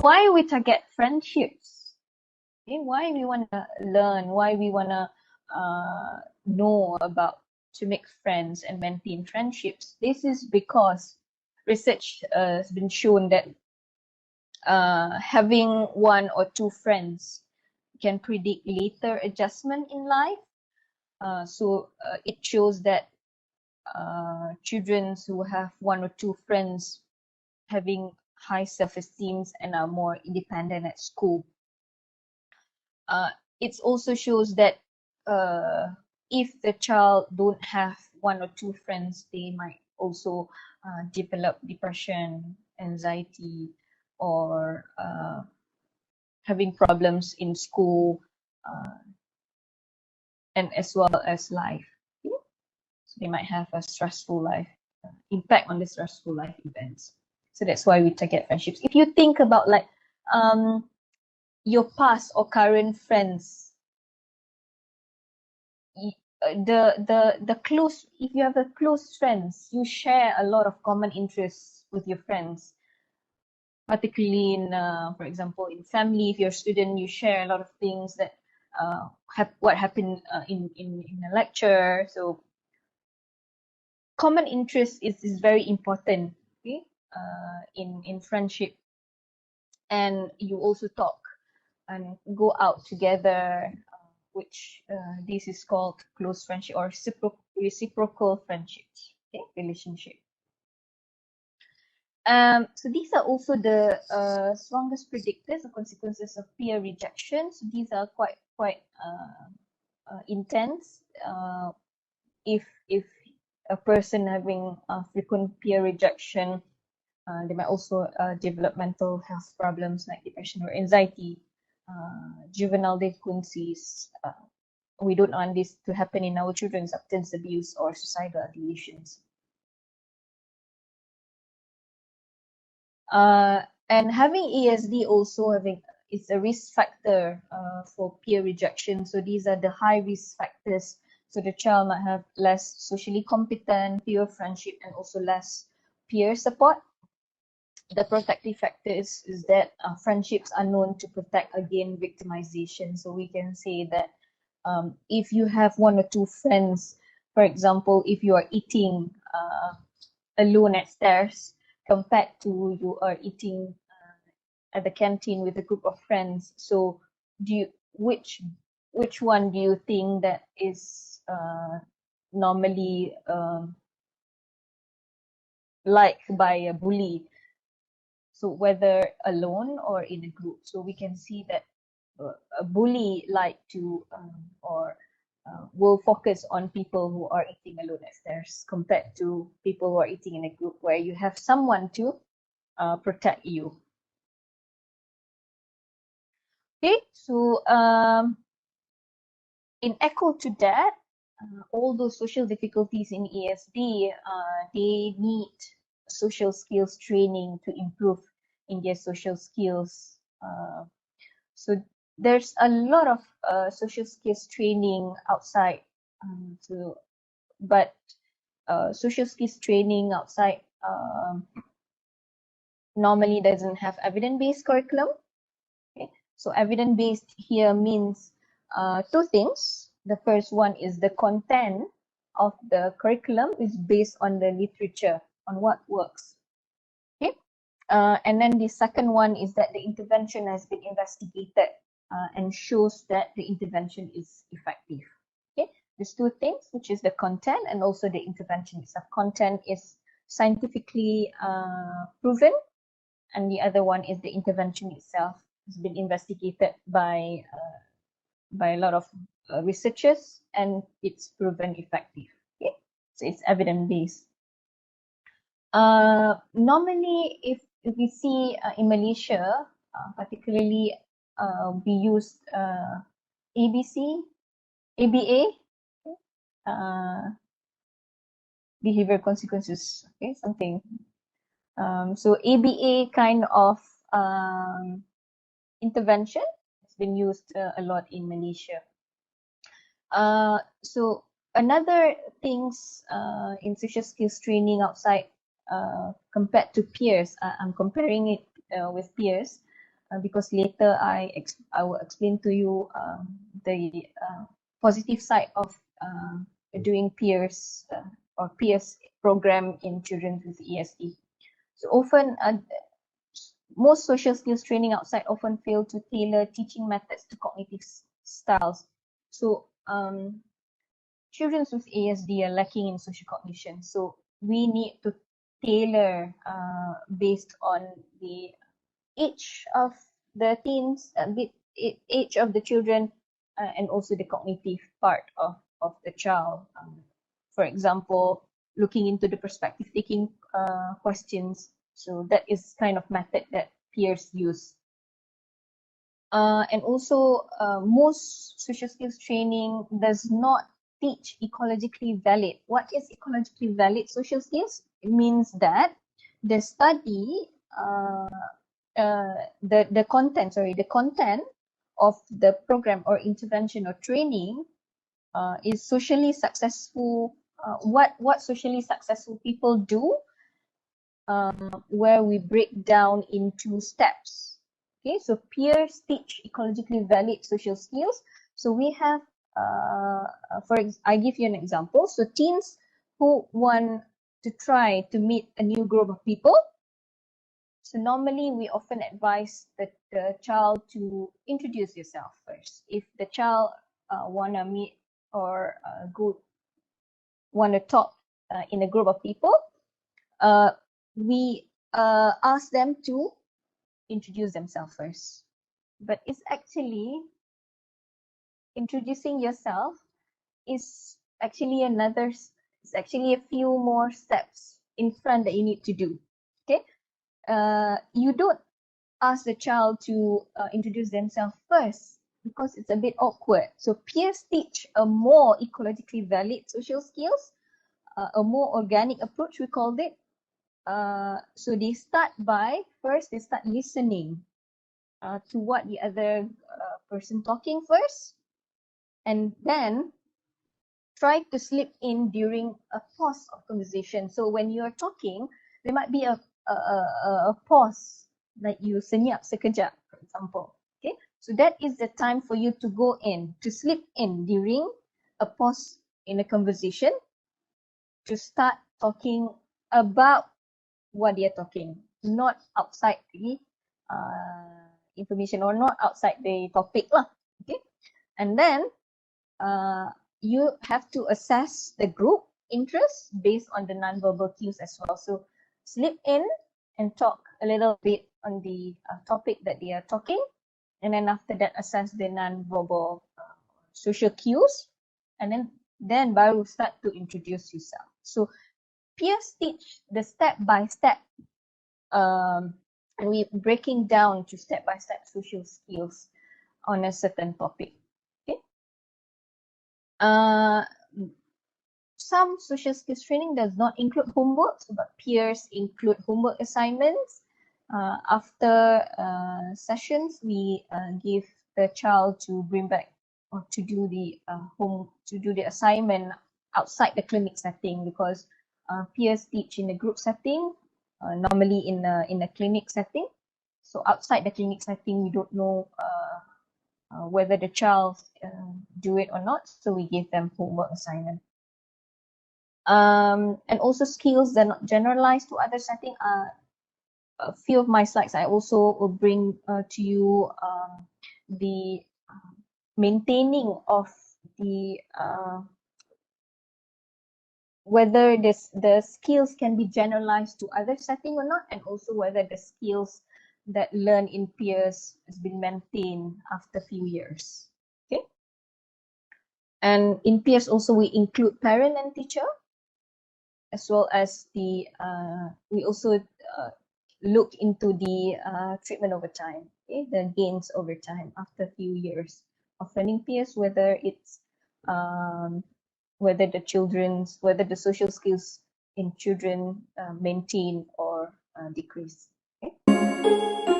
why we target friendships? Okay, why we want to learn, why we want to know about to make friends and maintain friendships. This is because research has been shown that having one or two friends can predict later adjustment in life. So it shows that children who have one or two friends having high self-esteem and are more independent at school. It also shows that if the child don't have one or two friends, they might also develop depression, anxiety, or having problems in school, and as well as life. Okay? So they might have a stressful life, impact on the stressful life events. So that's why we target friendships. If you think about like your past or current friends, the close, if you have a close friends, you share a lot of common interests with your friends, particularly in for example in family. If you're a student, you share a lot of things that what happened in a lecture. So common interest is very important, okay, in friendship. And you also talk and go out together, which this is called close friendship or reciprocal friendships, okay, relationship. So these are also the strongest predictors of consequences of peer rejection. So these are quite intense. If a person having frequent peer rejection, they might also develop mental health problems like depression or anxiety, juvenile delinquencies. We don't want this to happen in our children, substance abuse or suicidal ideations. And having ASD also is a risk factor for peer rejection. So these are the high risk factors. So the child might have less socially competent, fewer friendship, and also less peer support. The protective factor is that friendships are known to protect against victimization. So we can say that if you have one or two friends, for example, if you are eating alone at stairs compared to you are eating at the canteen with a group of friends, so which one do you think that is normally liked by a bully? So whether alone or in a group. So we can see that a bully like to or will focus on people who are eating alone at stairs compared to people who are eating in a group where you have someone to protect you. Okay, so in echo to that, all those social difficulties in ASD, they need social skills training to improve in their social skills. So there's a lot of social skills training outside. But social skills training outside normally doesn't have evidence-based curriculum. Okay? So evidence-based here means two things. The first one is the content of the curriculum is based on the literature, on what works. Okay, and then the second one is that the intervention has been investigated and shows that the intervention is effective. Okay, these two things, which is the content and also the intervention itself. Content is scientifically proven, and the other one is the intervention itself has been investigated by a lot of researchers, and it's proven effective. Okay, so it's evidence-based. Normally, if we see in Malaysia, particularly we use ABC, ABA, behavior consequences, okay, something. So ABA kind of intervention has been used a lot in Malaysia. So another things in social skills training outside compared to peers, I'm comparing it with peers. because later I will explain to you the positive side of doing peers or peers program in children with ASD. So often, most social skills training outside often fail to tailor teaching methods to cognitive styles. So children with ASD are lacking in social cognition. So we need to tailor based on the age of the teens, age of the children, and also the cognitive part of the child. For example, looking into the perspective taking questions. So that is kind of method that peers use. And also, most social skills training does not teach ecologically valid. What is ecologically valid social skills? It means that the study, the content of the program or intervention or training is socially successful. What socially successful people do, where we break down into steps. Okay, so peers teach ecologically valid social skills. So we have, I give you an example. So teens who want to try to meet a new group of people. So normally we often advise the child to introduce yourself first. If the child wanna meet or wanna talk in a group of people, we ask them to introduce themselves first. But it's actually introducing yourself is actually it's actually a few more steps in front that you need to do. Okay, you don't ask the child to introduce themselves first because it's a bit awkward. So peers teach a more ecologically valid social skills, a more organic approach, we called it. So they start listening to what the other person talking first, and then try to slip in during a pause of conversation. So when you're talking, there might be a pause, like you senyap sekejap, for example. Okay, so that is the time for you to go in, to slip in during a pause in a conversation, to start talking about what they're talking, not outside the information or not outside the topic lah. Okay, and then you have to assess the group interest based on the non-verbal cues as well. So slip in and talk a little bit on the topic that they are talking, and then after that assess the non-verbal social cues, and then baru start to introduce yourself. So peers teach the step-by-step, and we breaking down to step-by-step social skills on a certain topic. Okay. Some social skills training does not include homework, but peers include homework assignments. After sessions, we give the child to bring back or to do the assignment outside the clinic setting, because peers teach in a group setting, normally in a clinic setting. So outside the clinic setting, we don't know whether the child do it or not. So we give them homework assignment. And also skills that are not generalized to other setting. A few of my slides I also will bring to you the maintaining of the whether the skills can be generalized to other setting or not, and also whether the skills that learn in peers has been maintained after a few years. Okay, and in peers also we include parent and teacher, as well as the we also look into the treatment over time, okay, the gains over time after a few years of learning peers, whether it's whether the social skills in children maintain or decrease. Okay.